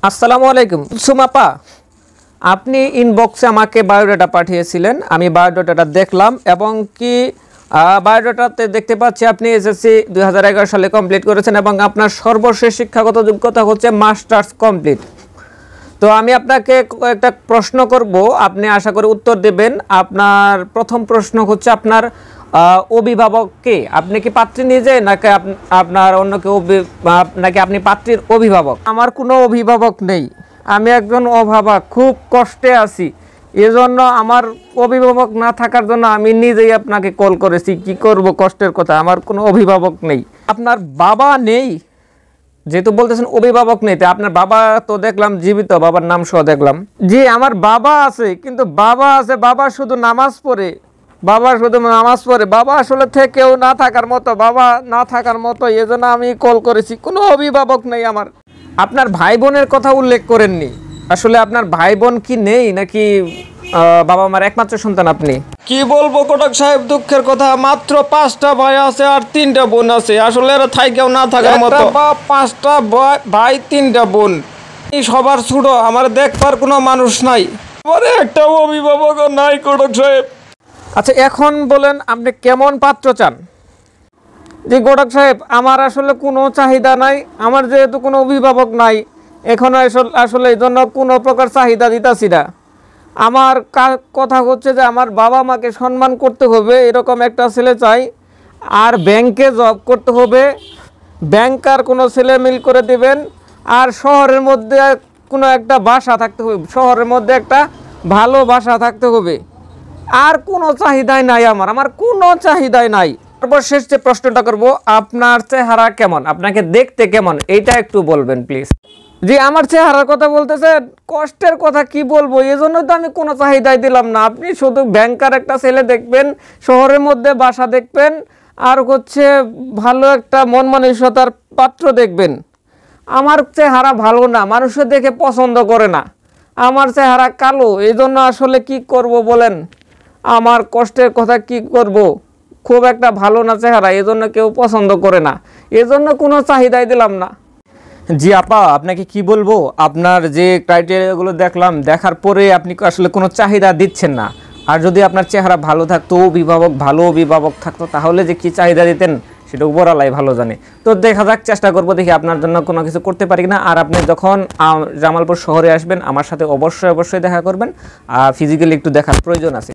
আসসালামু আলাইকুম সুমাপা, আপনি ইনবক্সে আমাকে বায়োডাটা পাঠিয়েছিলেন। আমি বায়োডাটাটা দেখলাম এবং কি বায়োডাটাতে দেখতে পাচ্ছি আপনি এসএসসি 2011 সালে কমপ্লিট করেছেন এবং আপনার সর্বশেষ শিক্ষাগত যোগ্যতা হচ্ছে মাস্টার্স কমপ্লিট। তো আমি আপনাকে একটা প্রশ্ন করব, আপনি আশা করি উত্তর দেবেন। আপনার প্রথম প্রশ্ন হচ্ছে আপনার অভিভাবক কে? আপনি কি পাত্রী নিজে নাকি আপনার অন্য কেউ, নাকি আপনি পাত্রীর অভিভাবক? আমার কোনো অভিভাবক নেই, আমি একজন অভাবক, খুব কষ্টে আছি। এজন্য আমার অভিভাবক না থাকার জন্য আমি নিজেই আপনাকে কল করেছি। কি করব, কষ্টের কথা, আমার কোনো অভিভাবক নেই। আপনার বাবা নেই যেহেতু বলতেছেন অভিভাবক নেই, আপনার বাবা তো দেখলাম জীবিত, বাবার নাম সহ দেখলাম। জি আমার বাবা আছে, কিন্তু বাবা আছে, বাবা শুধু নামাজ পড়ে, বাবা আসলে থেকেও না থাকার মতো, বাবা না থাকার মতো, এজন্য আমি কল করেছি। কোনো অভিভাবক নেই আমার। আপনার ভাই বোনের কথা উল্লেখ করেননি, আসলে আপনার ভাই বোন কি নেই নাকি বাবা মার একমাত্র সন্তান আপনি? কি বলবো কোটক সাহেব, দুঃখের কথা, মাত্র 5টা ভাই আছে আর 3টা বোন আছে। আসলে এরা থাইকেও না থাকার মতো। 5টা ভাই 3টা বোন, সবার ছোট, আমার দেখবার কোনো মানুষ নাই, আমার একটা অভিভাবক নাই কোটক সাহেব। আচ্ছা এখন বলেন আপনি কেমন পাত্র চান? জি ঘটক সাহেব, আমার আসলে কোনো চাহিদা নাই, আমার যেহেতু কোনো অভিভাবক নাই এখন আসলে এই জন্য কোনো প্রকার চাহিদা দিতেছি না। আমার কথা হচ্ছে যে আমার বাবা মাকে সম্মান করতে হবে, এরকম একটা ছেলে চাই। আর ব্যাংকে জব করতে হবে, ব্যাংকার কোনো ছেলে মিল করে দেবেন। আর শহরের মধ্যে কোনো একটা বাসা থাকতে হবে, শহরের মধ্যে একটা ভালো বাসা থাকতে হবে। আর কোনো চাহিদাই নাই আমার কোনো চাহিদাই নাই। সর্বশেষ যে প্রশ্নটা করব, আপনার চেহারা কেমন, আপনাকে দেখতে কেমন, এইটা একটু বলবেন প্লিজ। জি আমার চেহারার কথা বলতেছে, কষ্টের কথা কি বলবো, এজন্য তো আমি কোনো চাহিদাই দিলাম না। আপনি শুধু ব্যাংকার একটা ছেলে দেখবেন, শহরের মধ্যে বাসা দেখবেন, আর হচ্ছে ভালো একটা মন মানসিকতার পাত্র দেখবেন। আমার চেহারা ভালো না, মানুষে দেখে পছন্দ করে না, আমার চেহারা কালো, এই জন্য আসলে কি করব বলেন, আমার কষ্টের কথা কি করব, খুব একটা ভালো না চেহারা, এজন্য কেউ পছন্দ করে না, এজন্য কোনো চাহিদাই দিলাম না। জি আপা, আপনাকে কি বলবো, আপনার যে ক্রাইটেরিয়াগুলো দেখলাম, দেখার পরে আপনি আসলে কোনো চাহিদা দিচ্ছেন না। আর যদি আপনার চেহারা ভালো থাকতো, ভালো অভিভাবক থাকতো, তাহলে যে কি চাহিদা দিতেন সেটা উপরালাই ভালো জানে। তো দেখা যাক, চেষ্টা করবো, দেখি আপনার জন্য কোনো কিছু করতে পারি না। আর আপনি যখন জামালপুর শহরে আসবেন আমার সাথে অবশ্যই দেখা করবেন, আর ফিজিক্যালি একটু দেখার প্রয়োজন আছে।